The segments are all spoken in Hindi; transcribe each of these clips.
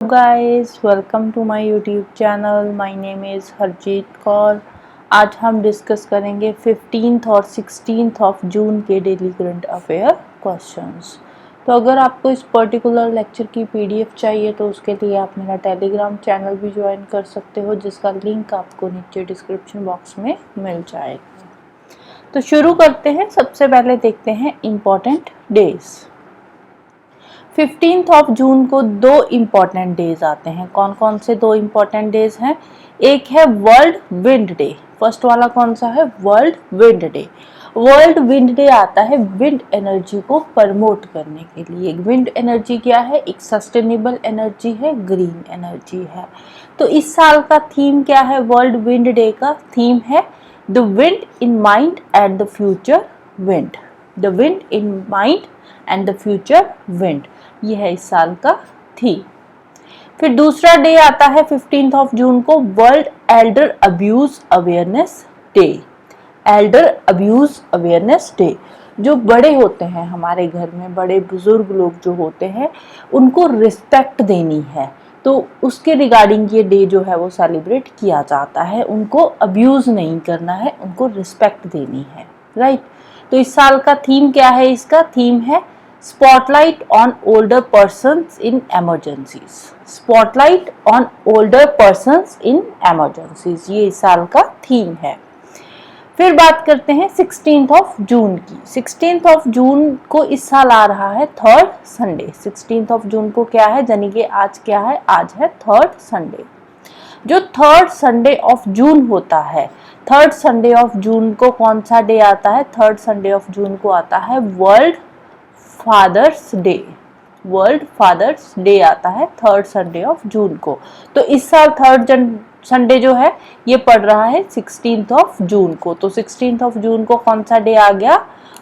Guys, welcome to my YouTube channel. My name is Harjeet Kaur. आज हम डिस्कस करेंगे 15th और 16th ऑफ जून के डेली करंट अफेयर क्वेश्चंस। तो अगर आपको इस पर्टिकुलर लेक्चर की पीडीएफ चाहिए तो उसके लिए आप मेरा टेलीग्राम चैनल भी ज्वाइन कर सकते हो, जिसका लिंक आपको नीचे डिस्क्रिप्शन बॉक्स में मिल जाएगा। तो शुरू करते हैं। सबसे पहले देखते हैं important days. 15th of June को दो इम्पॉर्टेंट डेज आते हैं। कौन कौन से दो इम्पॉर्टेंट डेज हैं? एक है वर्ल्ड विंड डे। फर्स्ट वाला कौन सा है? World wind day. World wind day आता है विंड एनर्जी को प्रमोट करने के लिए। विंड एनर्जी क्या है? एक सस्टेनेबल एनर्जी है, ग्रीन एनर्जी है। तो इस साल का थीम क्या है? वर्ल्ड विंड डे का थीम है the wind in mind and the future wind. The wind in mind and the future wind, यह है इस साल का थीम। फिर दूसरा डे आता है 15th ऑफ जून को, world Elder abuse awareness day. Elder abuse awareness day. जो बड़े होते हैं हमारे घर में, बड़े बुजुर्ग लोग जो होते हैं, उनको रिस्पेक्ट देनी है, तो उसके रिगार्डिंग ये डे जो है वो सेलिब्रेट किया जाता है। उनको अब्यूज नहीं करना है, उनको रिस्पेक्ट देनी है, राइट। तो इस साल का थीम क्या है? इसका थीम है spotlight on older persons in emergencies. Spotlight on older persons in emergencies, ये इस साल का थीम है। फिर बात करते हैं 16th ऑफ जून की। 16th ऑफ जून को इस साल आ रहा है third Sunday. 16th of June को क्या है? यानी कि आज क्या है? आज है थर्ड संडे। जो थर्ड संडे ऑफ जून होता है, थर्ड संडे ऑफ जून को कौन सा डे आता है? थर्ड संडे ऑफ जून को आता है world father's day. World father's day आता है थर्ड संडे ऑफ जून को। तो इस साल थर्ड संडे जो है ये पड़ रहा है 16th ऑफ जून को। तो 16th ऑफ जून को कौन सा डे आ गया?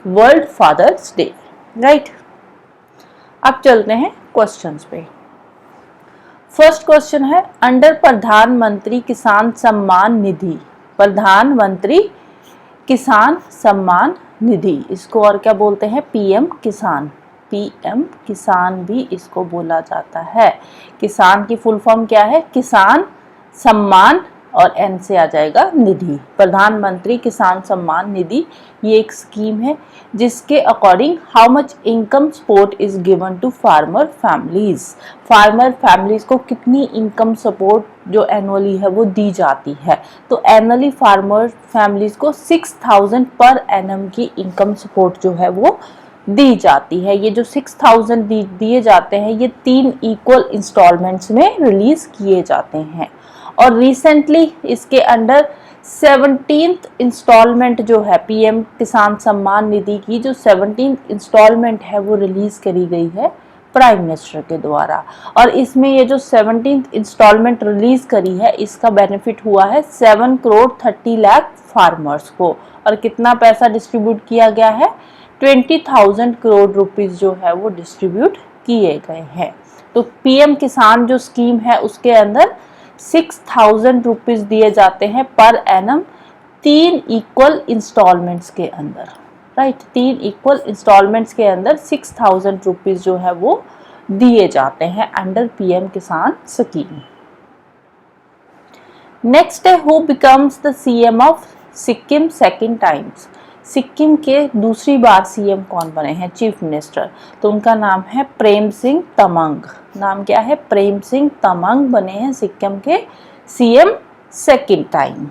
World father's day, right. अब चलते हैं क्वेश्चंस पे। फर्स्ट क्वेश्चन है, अंडर प्रधानमंत्री किसान सम्मान निधि। प्रधानमंत्री किसान सम्मान निधि, इसको और क्या बोलते हैं? पीएम किसान। पीएम किसान भी इसको बोला जाता है। किसान की फुल फॉर्म क्या है? किसान सम्मान और एन से आ जाएगा निधि। प्रधानमंत्री किसान सम्मान निधि ये एक स्कीम है जिसके according how much income support is given to farmer families. Farmer families को कितनी इनकम सपोर्ट जो एनुअली है वो दी जाती है। तो एनुअली फार्मर फैमिलीज को 6000 पर एनम की इनकम सपोर्ट जो है वो दी जाती है। ये जो 6000 दिए जाते हैं ये 3 इक्वल इंस्टॉलमेंट्स में रिलीज किए जाते हैं। और रिसेंटली इसके अंडर 17th इंस्टॉलमेंट जो है पीएम किसान सम्मान निधि की, जो 17th इंस्टॉलमेंट है वो रिलीज करी गई है प्राइम मिनिस्टर के द्वारा। और इसमें ये जो 17th इंस्टॉलमेंट रिलीज करी है इसका बेनिफिट हुआ है 7 करोड़ 30 लाख फार्मर्स को। और कितना पैसा डिस्ट्रीब्यूट किया गया है? 20,000 करोड़ रुपीज जो है वो डिस्ट्रीब्यूट किए गए हैं। तो पीएम किसान जो स्कीम है उसके अंदर 6000 रुपीज दिए जाते हैं पर एनम 3 इक्वल इंस्टॉलमेंट्स के अंदर, राइट। 3 इक्वल इंस्टॉलमेंट्स के अंदर 6000 रुपीज जो है वो दिए जाते हैं अंडर पीएम किसान स्कीम। नेक्स्ट है, who becomes the CM of Sikkim second times. Sikkim के दूसरी बार सीएम कौन बने हैं? Chief minister. तो उनका नाम है प्रेम सिंह तमंग। नाम क्या है? प्रेम सिंह तमंग बने हैं सिक्किम के सीएम सेकंड टाइम,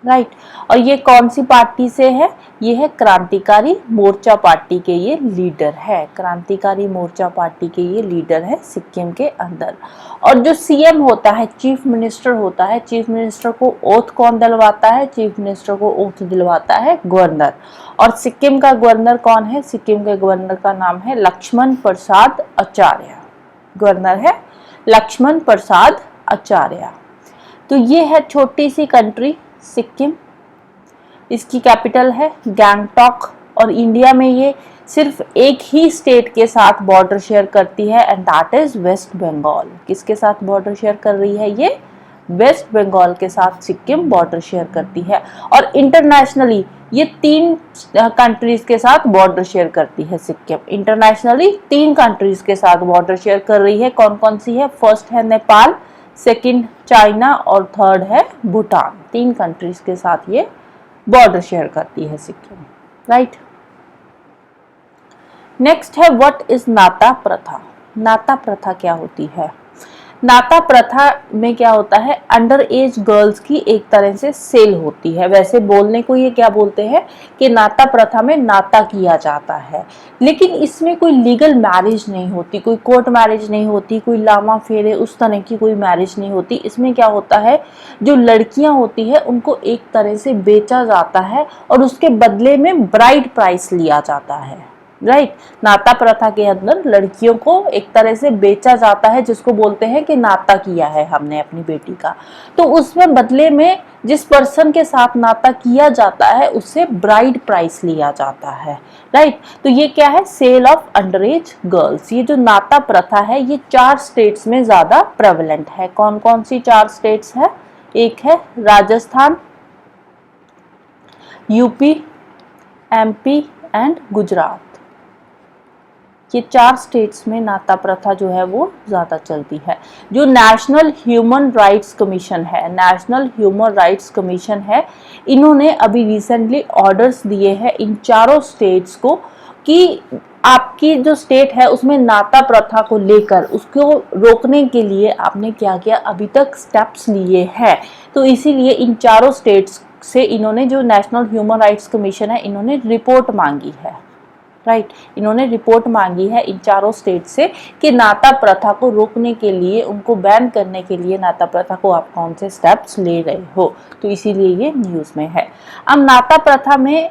राइट। और ये कौन सी पार्टी से है? ये है क्रांतिकारी मोर्चा पार्टी के ये लीडर है। क्रांतिकारी मोर्चा पार्टी के ये लीडर है सिक्किम के अंदर। और जो सीएम होता है, चीफ मिनिस्टर होता है, चीफ मिनिस्टर को ओथ कौन दिलवाता है? चीफ मिनिस्टर को ओथ दिलवाता है गवर्नर। और सिक्किम का गवर्नर कौन है? सिक्किम के गवर्नर का नाम है लक्ष्मण प्रसाद आचार्य। गवर्नर है लक्ष्मण प्रसाद आचार्य। तो ये है छोटी सी कंट्री सिक्किम। इसकी कैपिटल है गैंगटॉक। और इंडिया में ये सिर्फ एक ही स्टेट के साथ बॉर्डर शेयर करती है and that is West Bengal. किसके साथ बॉर्डर शेयर कर रही है ये? वेस्ट बंगाल के साथ सिक्किम बॉर्डर शेयर करती है। और इंटरनेशनली ये 3 कंट्रीज के साथ बॉर्डर शेयर करती है सिक्किम। इंटरनेशनली 3 कंट्रीज के साथ बॉर्डर शेयर कर रही है। कौन कौन सी है? फर्स्ट है नेपाल, सेकंड चाइना और थर्ड है भूटान। 3 कंट्रीज के साथ ये बॉर्डर शेयर करती है सिक्किम, राइट। नेक्स्ट है व्हाट इज नाता प्रथा। नाता प्रथा क्या होती है? नाता प्रथा में क्या होता है? अंडर एज गर्ल्स की एक तरह से सेल होती है। वैसे बोलने को ये क्या बोलते हैं कि नाता प्रथा में नाता किया जाता है, लेकिन इसमें कोई लीगल मैरिज नहीं होती, कोई कोर्ट मैरिज नहीं होती, कोई लामा फेरे उस तरह की कोई मैरिज नहीं होती। इसमें क्या होता है, जो लड़कियां होती है उनको एक तरह से बेचा जाता है और उसके बदले में ब्राइड प्राइस लिया जाता है, राइट। नाता प्रथा के अंदर लड़कियों को एक तरह से बेचा जाता है, जिसको बोलते हैं कि नाता किया है हमने अपनी बेटी का, तो उसमें बदले में जिस पर्सन के साथ नाता किया जाता है उससे ब्राइड प्राइस लिया जाता है, राइट। तो ये क्या है? Sale of under age girls. ये जो नाता प्रथा है ये 4 स्टेट्स में ज्यादा प्रेवलेंट है। कौन कौन सी 4 स्टेट्स है? एक है Rajasthan, UP, MP and Gujarat. ये 4 स्टेट्स में नाता प्रथा जो है वो ज्यादा चलती है। जो नेशनल ह्यूमन राइट्स कमीशन है, नेशनल ह्यूमन राइट्स कमीशन है, इन्होंने अभी रिसेंटली ऑर्डर्स दिए हैं इन चारों स्टेट्स को कि आपकी जो स्टेट है उसमें नाता प्रथा को लेकर उसको रोकने के लिए आपने क्या क्या अभी तक स्टेप्स लिए हैं। तो इसीलिए इन चारों स्टेट्स से इन्होंने, जो नेशनल ह्यूमन राइट्स कमीशन है, इन्होंने रिपोर्ट मांगी है, राइट। इन्होंने रिपोर्ट मांगी है इन चारों स्टेट से कि नाता प्रथा को रोकने के लिए, उनको बैन करने के लिए नाता प्रथा को आप कौन से स्टेप्स ले रहे हो। तो इसीलिए ये न्यूज़ में है। अब नाता प्रथा में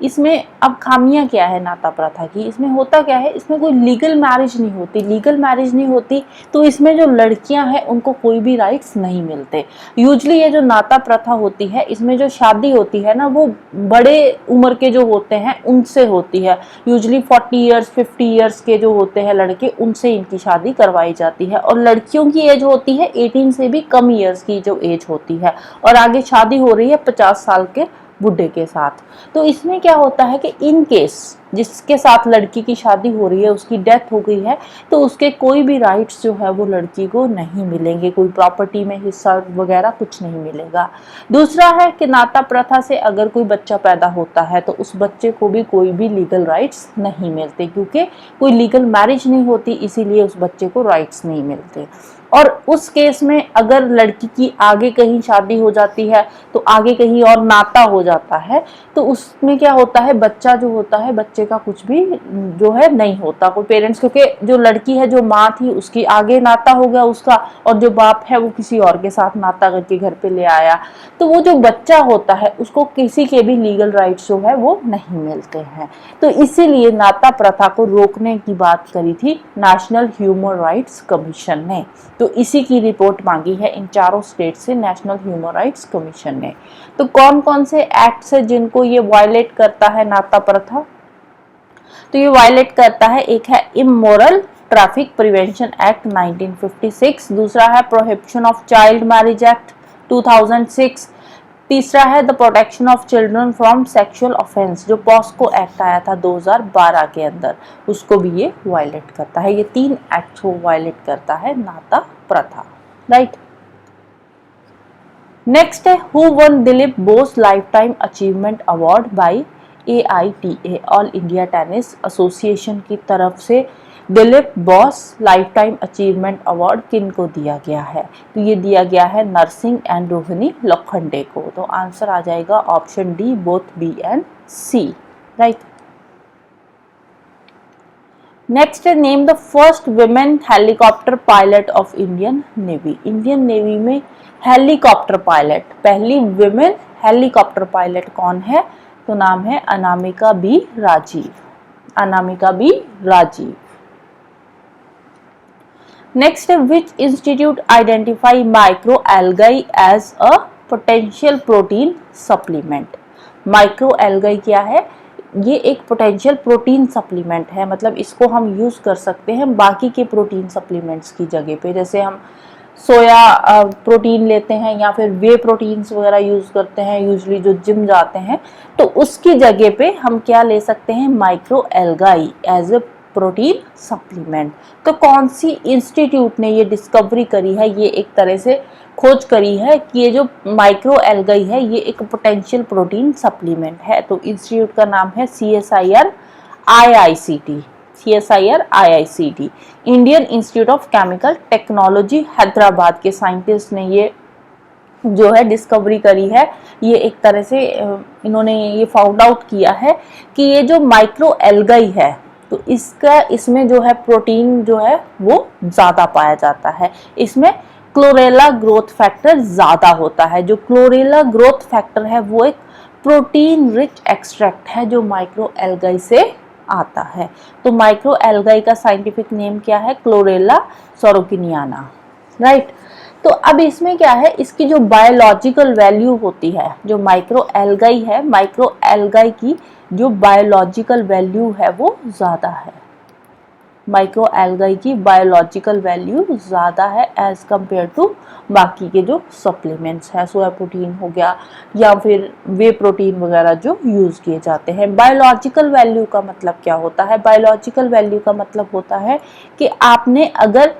इसमें अब खामियां क्या है नाता प्रथा की? इसमें होता क्या है, इसमें कोई लीगल मैरिज नहीं होती। लीगल मैरिज नहीं होती तो इसमें जो लड़कियां हैं उनको कोई भी राइट्स नहीं मिलते। यूजुअली ये जो नाता प्रथा होती है इसमें जो शादी होती है ना वो बड़े उम्र के जो होते हैं उनसे होती है। यूजुअली 40 ईयर्स 50 ईयर्स के जो होते हैं लड़के, उनसे इनकी शादी करवाई जाती है। और लड़कियों की एज होती है 18 से भी कम ईयर्स की जो एज होती है, और आगे शादी हो रही है 50 साल के बुढ़े के साथ। तो इसमें क्या होता है कि इन केस जिसके साथ लड़की की शादी हो रही है उसकी डेथ हो गई है तो उसके कोई भी राइट्स जो है वो लड़की को नहीं मिलेंगे, कोई प्रॉपर्टी में हिस्सा वगैरह कुछ नहीं मिलेगा। दूसरा है कि नाता प्रथा से अगर कोई बच्चा पैदा होता है तो उस बच्चे को भी कोई भी लीगल राइट्स नहीं मिलते, क्योंकि कोई लीगल मैरिज नहीं होती, इसीलिए उस बच्चे को राइट्स नहीं मिलते। और उस केस में अगर लड़की की आगे कहीं शादी हो जाती है तो आगे कहीं और नाता हो जाता है तो उसमें क्या होता है, बच्चा जो होता है बच्चे का कुछ भी जो है नहीं होता, कोई पेरेंट्स, क्योंकि जो लड़की है जो माँ थी उसकी आगे नाता हो गया उसका, और जो बाप है वो किसी और के साथ नाता करके घर पे ले आया, तो वो जो बच्चा होता है उसको किसी के भी लीगल राइट्स जो है वो नहीं मिलते हैं। तो इसीलिए नाता प्रथा को रोकने की बात करी थी नेशनल ह्यूमन राइट्स कमीशन ने। तो इसी की रिपोर्ट मांगी है इन चारों स्टेट से नेशनल ह्यूमन राइट्स कमीशन ने। तो कौन कौन से एक्ट्स है जिनको ये वायलेट करता है नाता प्रथा? तो ये वायलेट करता है, एक है इमोरल ट्रैफिक प्रिवेंशन एक्ट 1956, दूसरा है prohibition of child marriage act 2006, तीसरा है the protection of children from sexual offence जो पॉस्को एक्ट आया था 2012 के अंदर, उसको भी ये वायलेट करता है। ये 3 एक्ट को वायलेट करता है नाता प्रथा, राइट। नेक्स्ट है who one Dilip Bose life time achievement award bye AITA all India tennis association की तरफ से Dilip Bose life time achievement award किन को दिया गया है? तो ये दिया गया है नरसिंह एंड रोहिणी लोखंडे को। तो आंसर आ जाएगा option D, both B and C, right. Next है name the first women helicopter pilot of Indian navy. Indian navy में हेलीकॉप्टर पायलट, पहली वुमेन हेलीकॉप्टर पायलट कौन है? तो नाम है Anamika B Rajeev, Anamika B Rajeev. Next है which institute identify micro algae as a potential protein supplement. Micro algae क्या है? ये एक पोटेंशियल प्रोटीन सप्लीमेंट है, मतलब इसको हम यूज कर सकते हैं बाकी के प्रोटीन सप्लीमेंट्स की जगह पे। जैसे हम सोया प्रोटीन लेते हैं या फिर वे प्रोटीन्स वगैरह यूज करते हैं, यूजली जो जिम जाते हैं, तो उसकी जगह पे हम क्या ले सकते हैं, micro algae as a protein supplement. तो कौन सी इंस्टीट्यूट ने ये डिस्कवरी करी है, ये एक तरह से खोज करी है कि ये जो माइक्रो एल्गाई है ये एक पोटेंशियल प्रोटीन सप्लीमेंट है। तो इंस्टीट्यूट का नाम है CSIR IICT, CSIR IICT, Indian institute of chemical technology, Hyderabad के साइंटिस्ट ने ये जो है डिस्कवरी करी है। ये एक तरह से इन्होंने ये फाउंड आउट किया है कि ये जो माइक्रो एल्गाई है तो इसमें जो है प्रोटीन जो है वो ज्यादा पाया जाता है, इसमें क्लोरेला ग्रोथ फैक्टर ज्यादा होता है। जो क्लोरेला ग्रोथ फैक्टर है वो एक प्रोटीन रिच एक्सट्रैक्ट है जो माइक्रो एल्गाई से आता है। तो माइक्रो एल्गाई का साइंटिफिक नेम क्या है, क्लोरेला सोरोकिनियाना, राइट। तो अब इसमें क्या है, इसकी जो बायोलॉजिकल वैल्यू होती है, जो माइक्रो एल्गाई है, माइक्रो एल्गाई की जो बायोलॉजिकल वैल्यू है वो ज्यादा है, माइक्रो एल्गाई की बायोलॉजिकल वैल्यू ज़्यादा है एज कम्पेयर टू बाकी के जो सप्लीमेंट्स है, सोया प्रोटीन हो गया या फिर वे प्रोटीन वगैरह जो यूज़ किए जाते हैं। बायोलॉजिकल वैल्यू का मतलब क्या होता है, बायोलॉजिकल वैल्यू का मतलब होता है कि आपने अगर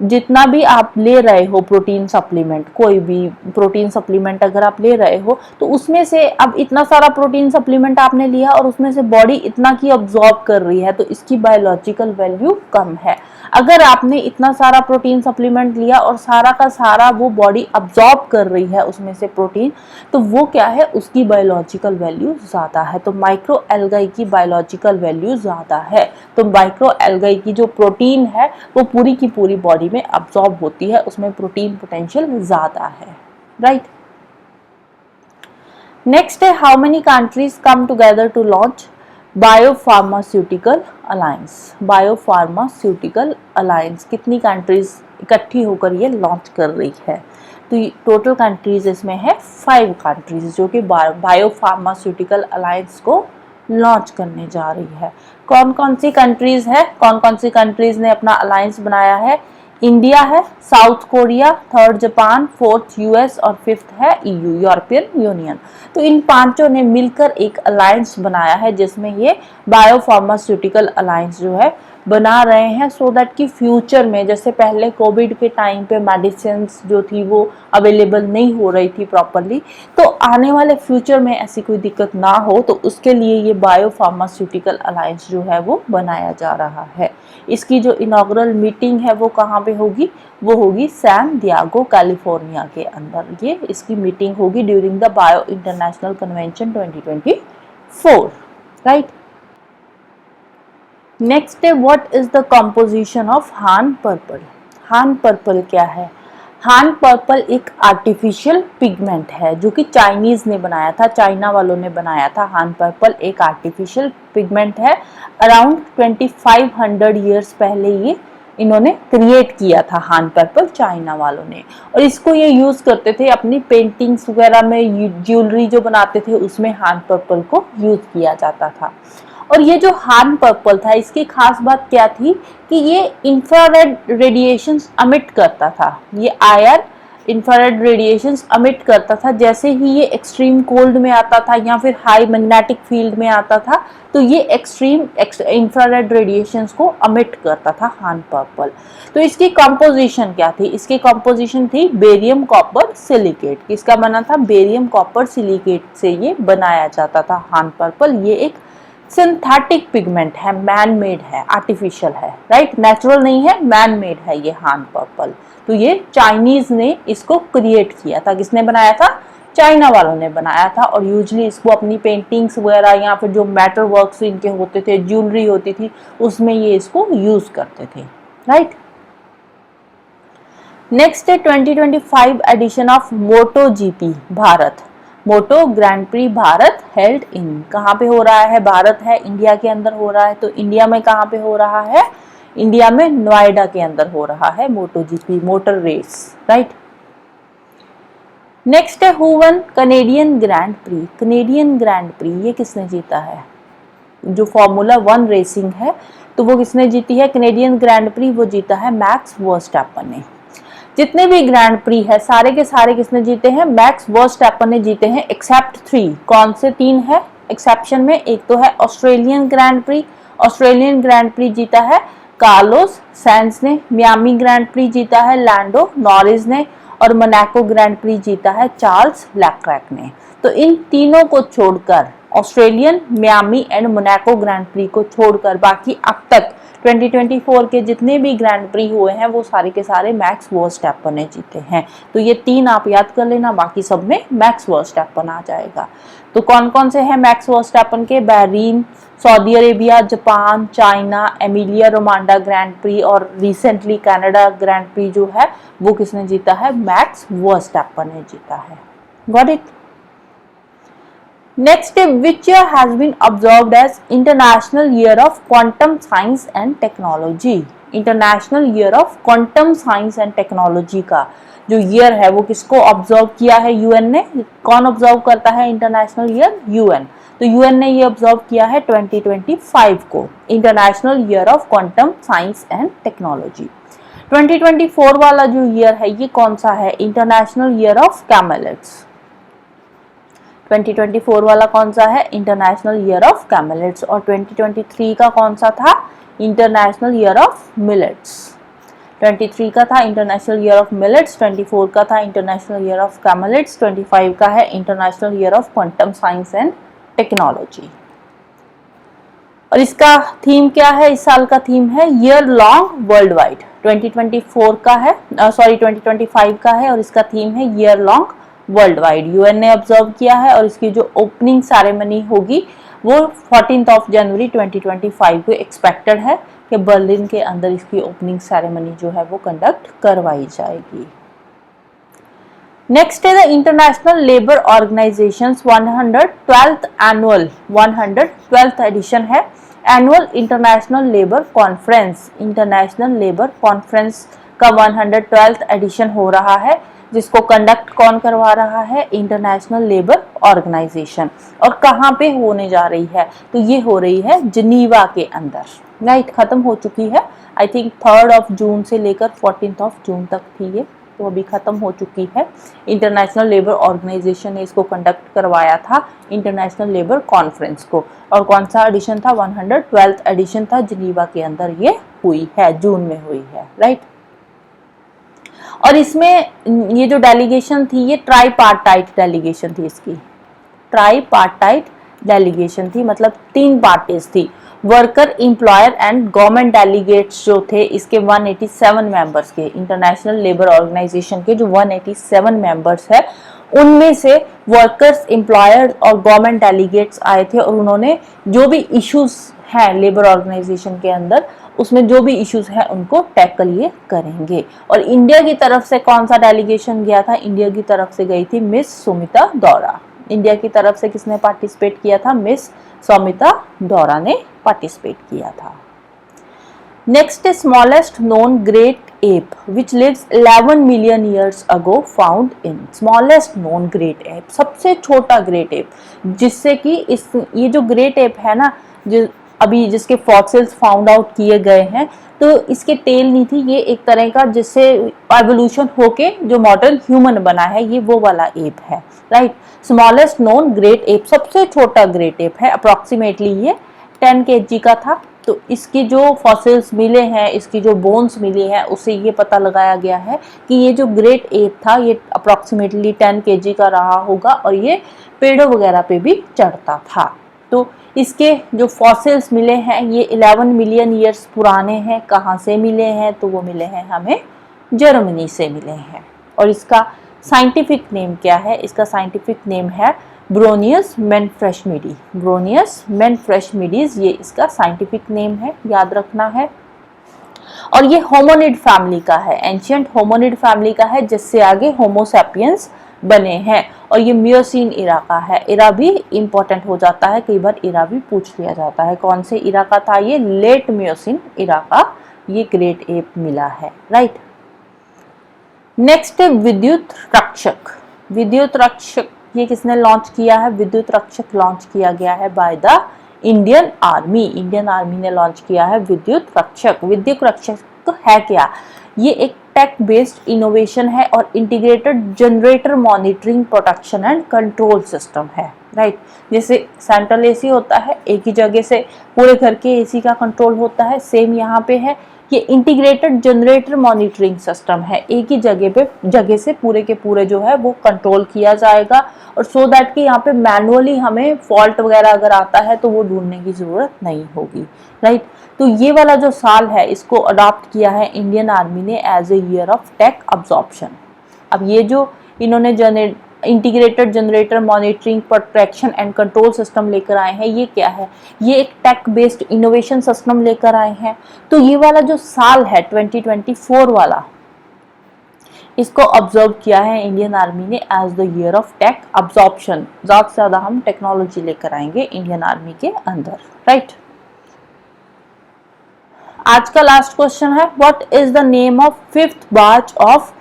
जितना भी आप ले रहे हो प्रोटीन सप्लीमेंट, कोई भी प्रोटीन सप्लीमेंट अगर आप ले रहे हो तो उसमें से अब इतना सारा प्रोटीन सप्लीमेंट आपने लिया और उसमें से बॉडी इतना की अब्जॉर्ब कर रही है तो इसकी बायोलॉजिकल वैल्यू कम है। अगर आपने इतना सारा प्रोटीन सप्लीमेंट लिया और सारा का सारा वो बॉडी अब्जॉर्ब कर रही है उसमें से प्रोटीन, तो वो क्या है, उसकी बायोलॉजिकल वैल्यू ज़्यादा है। तो माइक्रो एल्गाई की बायोलॉजिकल वैल्यू ज़्यादा है। तो माइक्रो एल्गाई की जो प्रोटीन है वो पूरी की पूरी बॉडी में अब्जॉर्ब होती है, उसमें प्रोटीन पोटेंशियल ज़्यादा है, राइट। नेक्स्ट है, how many countries come together to launch biopharmaceutical alliance. Biopharmaceutical alliance कितनी कंट्रीज इकट्ठी होकर ये लॉन्च कर रही है, तो टोटल कंट्रीज इसमें है 5 कंट्रीज जो कि बायोफार्मास्यूटिकल अलायंस को लॉन्च करने जा रही है। कौन कौन सी कंट्रीज है, कौन कौन सी कंट्रीज ने अपना अलायंस बनाया है, इंडिया है, south Korea, third Japan, fourth US और फिफ्थ है EU, यूरोपियन यूनियन। तो इन पांचों ने मिलकर एक अलायंस बनाया है जिसमें ये बायोफार्मास्यूटिकल अलायंस जो है बना रहे हैं, सो दैट कि फ्यूचर में, जैसे पहले कोविड के टाइम पे मेडिसिन जो थी वो अवेलेबल नहीं हो रही थी प्रॉपरली, तो आने वाले फ्यूचर में ऐसी कोई दिक्कत ना हो, तो उसके लिए ये बायोफार्मास्यूटिकल अलायंस जो है वो बनाया जा रहा है। इसकी जो इनॉग्रल मीटिंग है वो कहाँ पे होगी, वो होगी सैन डिएगो कैलिफोर्निया के अंदर। ये इसकी मीटिंग होगी during the bio international convention 2024, right. Next है, what is the composition of Han purple. Han purple क्या है, हान पर्पल एक आर्टिफिशियल पिगमेंट है जो कि चाइनीज ने बनाया था, चाइना वालों ने बनाया था। हान पर्पल एक आर्टिफिशियल पिगमेंट है, अराउंड 2500 ईयर्स पहले ये इन्होंने क्रिएट किया था हान पर्पल, चाइना वालों ने। और इसको ये यूज करते थे अपनी पेंटिंग्स वगैरह में, ज्वेलरी जो बनाते थे उसमें हान पर्पल को यूज किया जाता था। और ये जो हान पर्पल था, इसकी खास बात क्या थी कि ये इंफ्रारेड रेडिएशंस अमिट करता था, ये IR इंफ्रारेड रेडिएशंस अमिट करता था। जैसे ही ये एक्सट्रीम कोल्ड में आता था या फिर हाई मैग्नेटिक फील्ड में आता था तो ये एक्सट्रीम इंफ्रारेड रेडिएशंस को अमिट करता था हान पर्पल। तो इसकी कंपोजिशन क्या थी, इसकी कंपोजिशन थी बेरियम कॉपर सिलिकेट। किसका बना था, बेरियम कॉपर सिलिकेट से ये बनाया जाता था हान पर्पल। ये एक सिंथेटिक पिगमेंट है, मैन मेड है, आर्टिफिशियल है, राइट, नेचुरल नहीं है, मैन मेड है ये हान पर्पल। तो ये चाइनीज ने इसको क्रिएट किया था। किसने बनाया था, चाइना वालों ने बनाया था। और यूजली इसको अपनी पेंटिंग्स वगैरह या फिर जो मेटल वर्क्स इनके होते थे, ज्वेलरी होती थी, उसमें ये इसको यूज करते थे, राइट। नेक्स्ट है 2025 edition of moto GP Bharat, moto grand prix Bharat held in, कहाँ पे हो रहा है, भारत है, इंडिया के अंदर हो रहा है। तो इंडिया में कहाँ पे हो रहा है, इंडिया में नोएडा के अंदर हो रहा है Moto GP motor race, right. Next है, who won Canadian Grand Prix. Canadian Grand Prix ये किसने जीता है, जो फॉर्मूला 1 रेसिंग है तो वो किसने जीती है, कनेडियन ग्रैंड प्री वो जीता है मैक्स वर्स्टैपन ने। जितने भी ग्रैंड प्री है सारे के सारे किसने जीते हैं, मैक्स वर्स्टैपन ने जीते हैं, एक्सेप्ट 3। कौन से 3 है एक्सेप्शन में, एक तो है Australian grand pre, Australian grand pre जीता है कार्लोस सैंज ने, मियामी ग्रैंड प्री जीता है लैंडो नॉरिस ने, और मोनाको ग्रैंड प्री जीता है चार्ल्स लेक्लैर्क ने। तो इन तीनों को छोड़कर, Australian, Miami and Monaco grand pre को छोड़कर बाकी अब तक 2024 के जितने भी ग्रैंड प्री हुए हैं वो सारे के सारे मैक्स वर्स्टैपन ने जीते हैं। तो ये 3 आप याद कर लेना, बाकी सब में मैक्स वर्स्टैपन आ जाएगा। तो कौन कौन से हैं मैक्स वर्स्टैपन के, Bahrain, Saudi Arabia, Japan, China, Emilia Romagna Grand Prix और रिसेंटली कनाडा ग्रैंड प्री जो है वो किसने जीता है, मैक्स वर्स्टैपन ने जीता है। Got it. Next, which year has been observed as International Year of Quantum Science and Technology? International Year of Quantum Science and Technology का जो ईयर है वो किसको ऑब्जर्व किया है, यूएन ने। कौन ऑब्जर्व करता है इंटरनेशनल ईयर, यूएन। तो यूएन ने ये ऑब्जर्व किया है 2025 को, international year of quantum science and technology. 2024 वाला जो ईयर है ये कौन सा है, इंटरनेशनल ईयर ऑफ कैमेलिड्स। 2024 वाला कौन सा है, इंटरनेशनल ईयर ऑफ कैमेलिड्स। और 2023 का कौन सा था, इंटरनेशनल ईयर ऑफ मिलेट्स। 23 का था इंटरनेशनल ईयर ऑफ मिलेट्स, 24 का था इंटरनेशनल ईयर ऑफ कैमेलिड्स, 25 का है international year of quantum science and technology. और इसका थीम क्या है, इस साल का थीम है ईयर लॉन्ग वर्ल्ड वाइड। 2024 का है, 2025 का है और इसका थीम है year long world wide. UN ने ऑब्जर्व किया है और इसकी जो ओपनिंग सेरेमनी होगी वो 14 जनवरी 2025 को एक्सपेक्टेड है कि बर्लिन के अंदर इसकी ओपनिंग सेरेमनी जो है वो कंडक्ट करवाई जाएगी। नेक्स्ट है the international labour organisation 112th annual 112th edition है annual international labour conference. International labour conference का 112th एडिशन हो रहा है, जिसको कंडक्ट कौन करवा रहा है, इंटरनेशनल लेबर ऑर्गेनाइजेशन। और कहाँ पे होने जा रही है, तो ये हो रही है जिनीवा के अंदर। राइट, खत्म हो चुकी है, आई थिंक 3 जून से लेकर 14 जून तक थी ये, तो अभी खत्म हो चुकी है। इंटरनेशनल लेबर ऑर्गेनाइजेशन ने इसको कंडक्ट करवाया था, इंटरनेशनल लेबर कॉन्फ्रेंस को। और कौन सा एडिशन था, 112th एडिशन था, जिनीवा के अंदर ये हुई है, जून में हुई है। राइट, और इसमें ये जो डेलीगेशन थी ये ट्राईपार्टाइट डेलीगेशन थी, इसकी ट्राईपार्टाइट डेलीगेशन थी, मतलब 3 पार्टीज थी, worker, employer and government delegates जो थे इसके 187 मेंबर्स के। इंटरनेशनल लेबर ऑर्गेनाइजेशन के जो 187 मेंबर्स है उनमें से वर्कर्स, एम्प्लॉयर्स और गवर्नमेंट डेलीगेट्स आए थे और उन्होंने जो भी इश्यूज हैं लेबर ऑर्गेनाइजेशन के अंदर, उसमें जो भी इश्यूज हैं उनको टैकल ये करेंगे। और इंडिया की तरफ से कौन सा डेलीगेशन गया था, इंडिया की तरफ से गई थी मिस सुमिता दौरा। इंडिया की तरफ से किसने पार्टिसिपेट किया था, मिस सुमिता दौरा ने पार्टिसिपेट किया था। Next, smallest known great ape which lives 11 million years ago found in. Smallest known great ape, सबसे छोटा ग्रेट एप, जिससे कि इस ये जो ग्रेट एप है ना, जो अभी जिसके फॉसिल्स फाउंड आउट किए गए हैं, तो इसके टेल नहीं थी, ये एक तरह का जिससे एवोल्यूशन होके जो मॉडर्न ह्यूमन बना है ये वो वाला एप है। Right, smallest known great ape, सबसे छोटा ग्रेट एप है, अप्रॉक्सीमेटली ये 10 kg का था। तो इसकी जो फॉसिल्स मिले हैं, इसकी जो बोन्स मिली हैं, उससे ये पता लगाया गया है कि ये जो ग्रेट एप था ये अप्रॉक्सीमेटली 10 kg का रहा होगा और ये पेड़ों वगैरह पे भी चढ़ता था। तो इसके जो फॉसिल्स मिले हैं ये 11 मिलियन ईयर्स पुराने हैं। कहाँ से मिले हैं, तो वो मिले हैं हमें जर्मनी से मिले हैं। और इसका साइंटिफिक नेम क्या है, इसका साइंटिफिक नेम है ब्रोनियस मैनफ्रेशमिडी। ब्रोनियस मैनफ्रेशमिडीज ये इसका साइंटिफिक नेम है, याद रखना है। और ये होमोनिड फैमिली का है, एंशिएंट होमोनिड फैमिली का है, जिससे आगे होमोसैपियंस बने हैं। और ये मियोसीन इरा का है। इरा भी इंपॉर्टेंट हो जाता है, कई बार इरा भी पूछ लिया जाता है। कौन से इरा का था ये, लेट मियोसीन इरा का ये ग्रेट एप मिला है। राइट, नेक्स्ट है विद्युत रक्षक। विद्युत रक्षक ये किसने लॉन्च किया है, विद्युत रक्षक लॉन्च किया गया है by the Indian army. Indian army ने लॉन्च किया है विद्युत रक्षक। विद्युत रक्षक है क्या, ये एक टेक बेस्ड इनोवेशन है और integrated generator monitoring protection and control system है, राइट। जैसे सेंट्रल एसी होता है, एक ही जगह से पूरे घर के एसी का कंट्रोल होता है, सेम यहाँ पे है। ये इंटीग्रेटेड जनरेटर मॉनिटरिंग सिस्टम है, एक ही जगह से पूरे के पूरे जो है वो कंट्रोल किया जाएगा, और सो दैट कि यहाँ पे मैनुअली हमें फॉल्ट वगैरह अगर आता है तो वो ढूंढने की जरूरत नहीं होगी, राइट। तो ये वाला जो साल है इसको अडॉप्ट किया है इंडियन आर्मी ने as a year of tech absorption. अब ये जो इन्होंने integrated generator monitoring protection and control system लेकर आए हैं, ये क्या है? ये एक टेक बेस्ड इनोवेशन सिस्टम लेकर आए हैं। तो ये वाला जो साल है 2024 वाला, इसको ऑब्जर्व किया है इंडियन आर्मी ने as the year of tech absorption. ज्यादा से ज्यादा हम टेक्नोलॉजी लेकर आएंगे इंडियन आर्मी के अंदर, राइट। आज का लास्ट क्वेश्चन है, what is the name of 5th batch of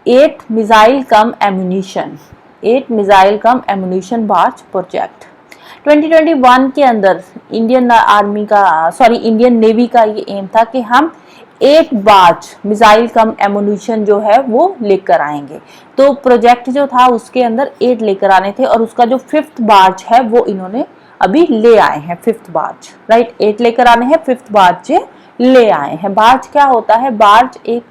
8 missile come ammunition, 8 missile come ammunition batch project. 2021 के अंदर इंडियन नेवी का ये एम था कि हम 8 बैच मिसाइल कम एम्यूनिशन जो है वो लेकर आएंगे। तो प्रोजेक्ट जो था उसके अंदर 8 लेकर आने थे, और उसका जो 5th बैच है वो इन्होंने अभी ले आए हैं, 5th बैच, राइट। 8 लेकर आने हैं, 5th बैच ले आए हैं। बार्ज क्या होता है? बार्ज एक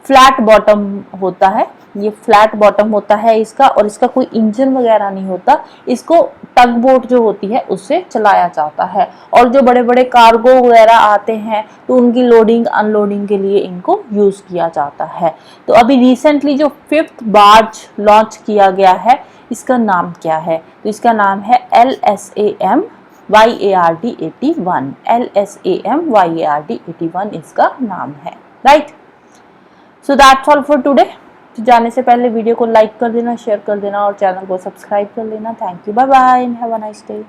फ्लैट बॉटम होता है, ये फ्लैट बॉटम होता है इसका, और इसका कोई इंजन वगैरह नहीं होता। इसको टग बोट जो होती है उससे चलाया जाता है, और जो बड़े बड़े कार्गो वगैरह आते हैं तो उनकी लोडिंग अनलोडिंग के लिए इनको यूज किया जाता है। तो अभी रिसेंटली जो 5th बार्ज लॉन्च किया गया है, इसका नाम क्या है? तो इसका नाम है LSAM YARD 81, LSAM YARD 81 इसका नाम है, right. So that's all for today. तो जाने से पहले वीडियो को लाइक कर देना, शेयर कर देना और चैनल को सब्सक्राइब कर लेना। Thank you, bye bye and have a nice day.